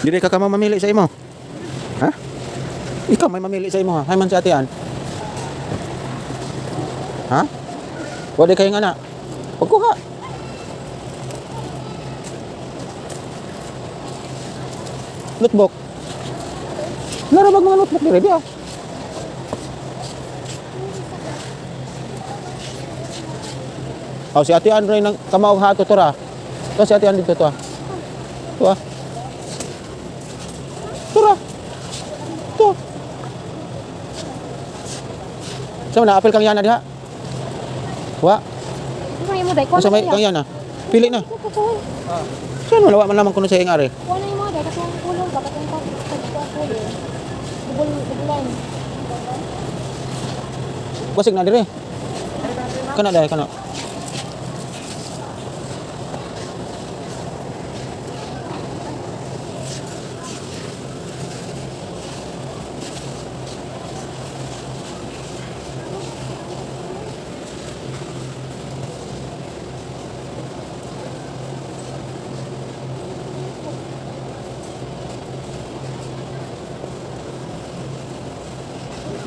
Dili ka mamamili sa imo. Ha? Ikaw may mamili sa imo ha. Hay man si atian. Ha? Wala kayo nga na. Pagkuha. Notebook. Narabag mga notebook diri biya. Oh, si atian ray nang kamaog hato tora. To si atian dito to. To. Tura. To. Sama na apel kang yana diha. Wa. May mo dai ko. Sa may kang yana. Pili na. Saan wala man lamang kuno sa ing are. Wala mo dai kasi ang kulong bakit ang kulong. Bubulan. Basig na dire. Kana dai kana.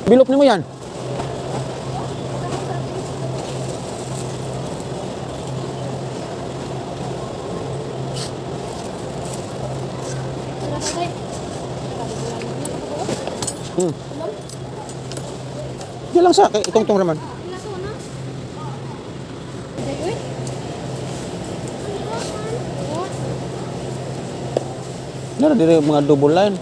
Bilok ni mo yan. Yan lang sa, itong raman. Nara dire mga double line.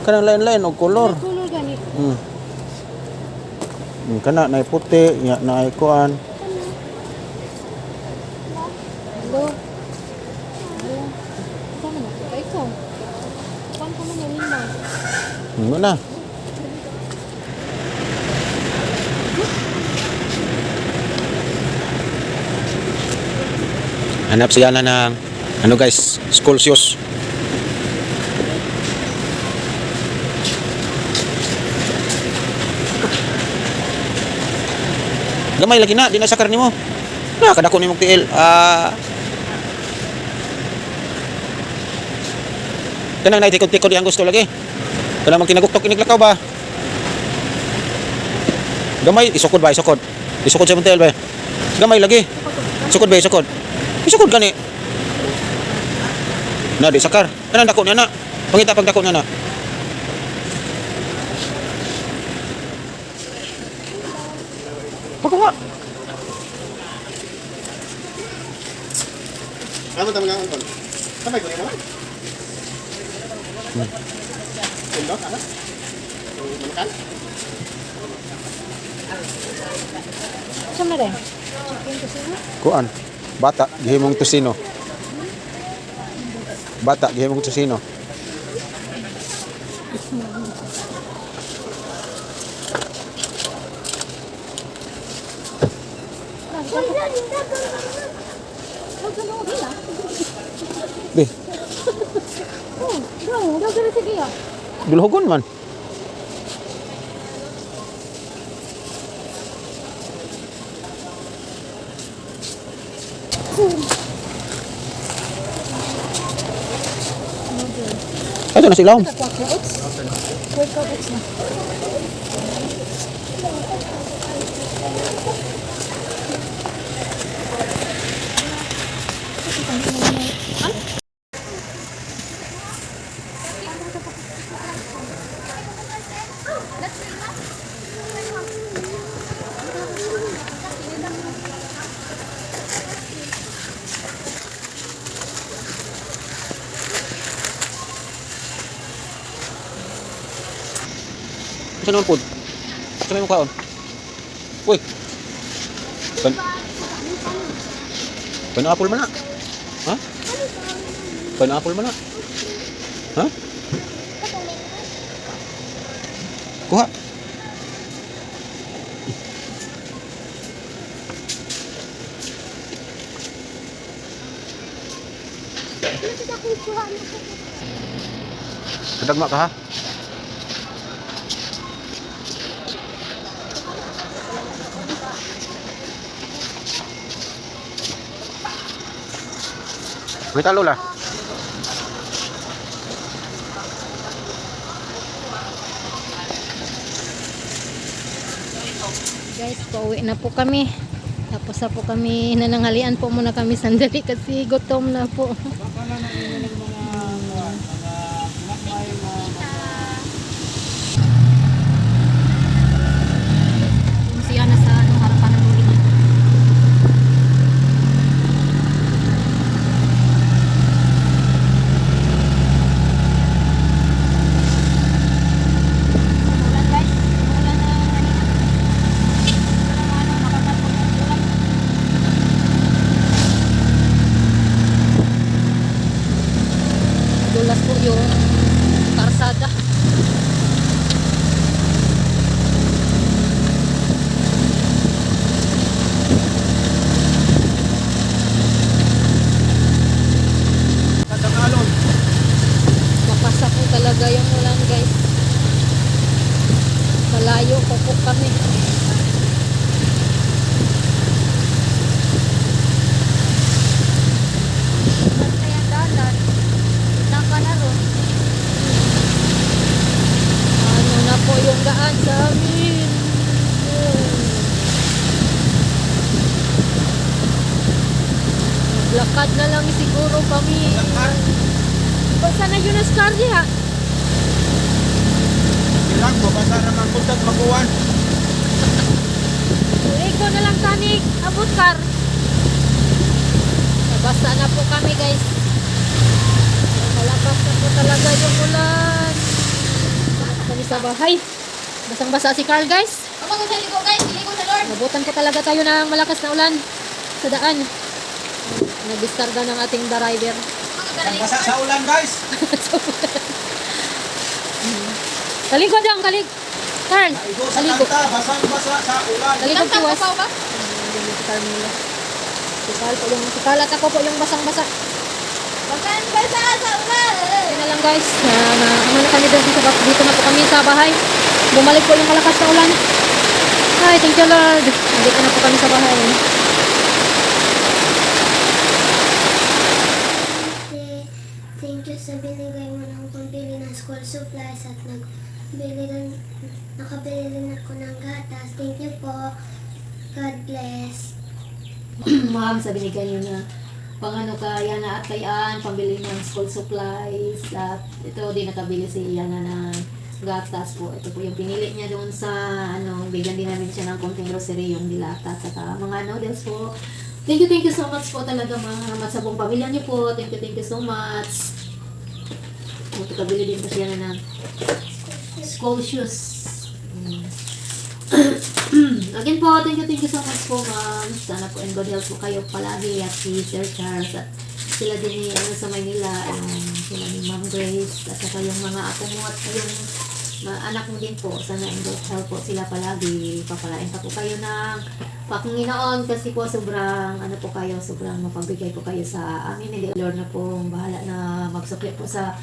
Kanang line-line og color. Color gani. Kana na puti, nya na kuan. Hello. Sama na ko ikaw. Kuan ka man yung lima. Ano na? Hanap siya na ng ano guys, school shoes. Gamay lagi na, di na sakar nimo. Na kadako nimong tiil. Kanang naitikod-tikod yang gusto lagi. Kanang magkinaguktok iniglakaw ba? Gamay, isukod ba, isukod. Isukod sa tiil ba? Gamay lagi. Isukod ba, isukod. Isukod gani. Na di sakar. Kanang dako na na. Pangita pag dako na na. Pagkuha. Ano tama nga ang Sampai ko naman. Tindok, ano? Manukan? Saan na rin? Chicken kusina? Kuan. Bata, gihimong tusino. Bata, gihimong tusino. Be, Sige ya. dulhogon man. Ito na silaw. Quaker oats? Quaker oats na. Saan naman po? Saan may mukhaon? Uy! Pineapple man na. Ha? Pineapple man na. Ha? Kuha. Kadagma ka ha? May talo lah. Guys, pauwi na po kami. Tapos na po kami, nananghalian po muna kami sandali kasi gutom na po. Siya na sa harapan ng building. Umulan guys, umulan na kanina. Dulas po yung karsada. Kadang-alon. Mapasa po talaga yung ulan guys. Malayo po kami. Kaya dalan. Naka na ron. Ano na po yung daan sa amin. Lakad na lang siguro kami. Basta na yun ang scar niya. Ilang babasa naman puntat makuwan. Iko na lang tanig. Abot kar. Basta na po kami guys. Malakas na po talaga yung ulan. Kami sa bahay. Basang-basa si Carl guys. Ako sa ligo guys, ligo sa Lord. Nabutan ko talaga tayo ng malakas na ulan sa daan. Nagdiskarga ng ating driver. Basa sa ulan, guys. Kaligo dyan, kalig. Carl, Igo sa kaligo. kanta, basang-basa sa ulan. Kaligo Kanta tiwas. pa ba? Si Carmela. Si Carl po yung, si Carl at ako po yung basang-basa. Bakan basa sa ulan. Yun na lang guys. Ano na kami dito na po kami sa bahay. Bumalik po yung malakas na ulan. Ay, thank you Lord. Nandito na po kami sa bahay. Thank you sa binigay mo ng pambili ng school supplies at nakabili rin ako ng gatas. Thank you po. God bless. Ma'am, sa binigay niyo na pangano ka Yana at kay Ann, pambili ng school supplies at ito din nakabili si Yana ng gatas po. Ito po yung pinili niya doon sa bigyan din namin siya ng konting grocery, yung dilata at mga noodles po. Thank you so much po talaga mga sa buong pamilya niyo po. Thank you so much. Nakabili din po siya ng school shoes. Again po, thank you so much po ma'am. Sana po and God help po kayo palagi at si Sir Charles at sila din ni sa Maynila, sila ni Ma'am Grace at saka yung mga apo mo at yung mga anak mo din po. Sana and God help po sila palagi. Papalain pa po kayo ng Panginoon kasi po sobrang sobrang mapagbigay po kayo sa amin. Hindi Lord na po bahala na magsukli po sa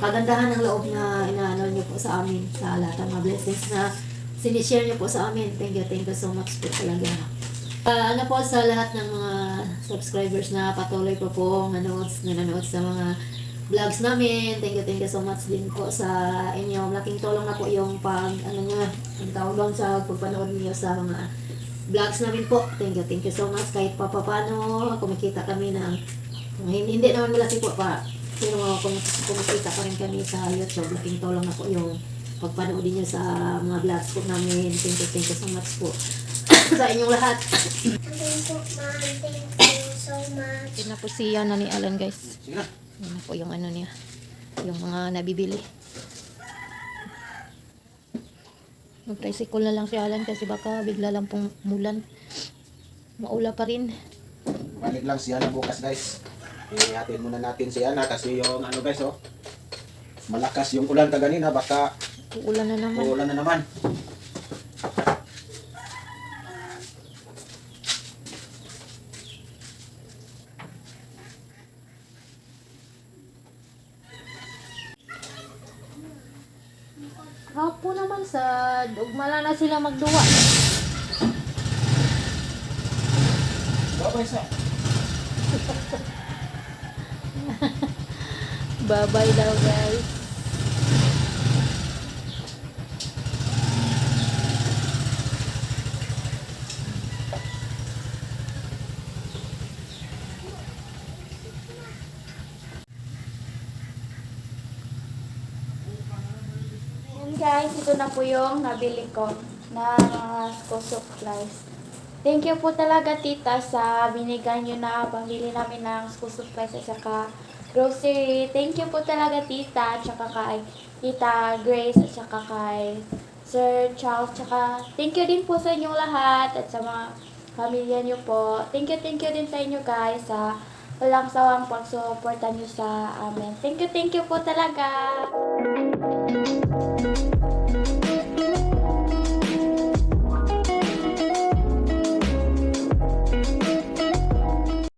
kagandahan ng loob na inaano niyo po sa amin sa lahat ng mga blessings na sinishare niyo po sa amin. Thank you so much po talaga. Po sa lahat ng mga subscribers na patuloy po nanonood sa mga vlogs namin. Thank you so much din po sa inyo. Malaking tulong na po yung ang tawag doon sa pagpanood niyo sa mga vlogs namin po. Thank you so much. Kahit paano kumikita kami ng hindi naman malaki po pero kumikita pa rin kami sa YouTube. Malaking tulong na po yung pagpanood niyo sa mga vlogs po namin. Thank you so much po sa inyong lahat. Thank you, ma'am. Thank you so much. Yun na po si Yana ni Alan guys. Sige na. Yun na po yung niya. Yung mga nabibili. Mag-tricycle na lang si Alan kasi baka bigla lang pong mulan. Maula pa rin. Balik lang si Yana bukas guys. Ihatid muna natin si Yana kasi yung guys malakas yung ulan kaganina, baka Uulan na naman. uulan na naman. Hapo naman sa ugmala na sila magduwa. Babay sa. Bye-bye daw guys. Yan guys, ito na po yung nabili ko na mga school supplies. Thank you po talaga tita sa binigay nyo na pambili namin ng school supplies at saka grocery. Thank you po talaga tita at saka kay tita Grace at saka kay Sir Charles. Tsaka thank you din po sa inyong lahat at sa mga pamilya nyo po. Thank you din sa inyo guys sa walang sawang pagsuporta nyo sa amin. Thank you po talaga.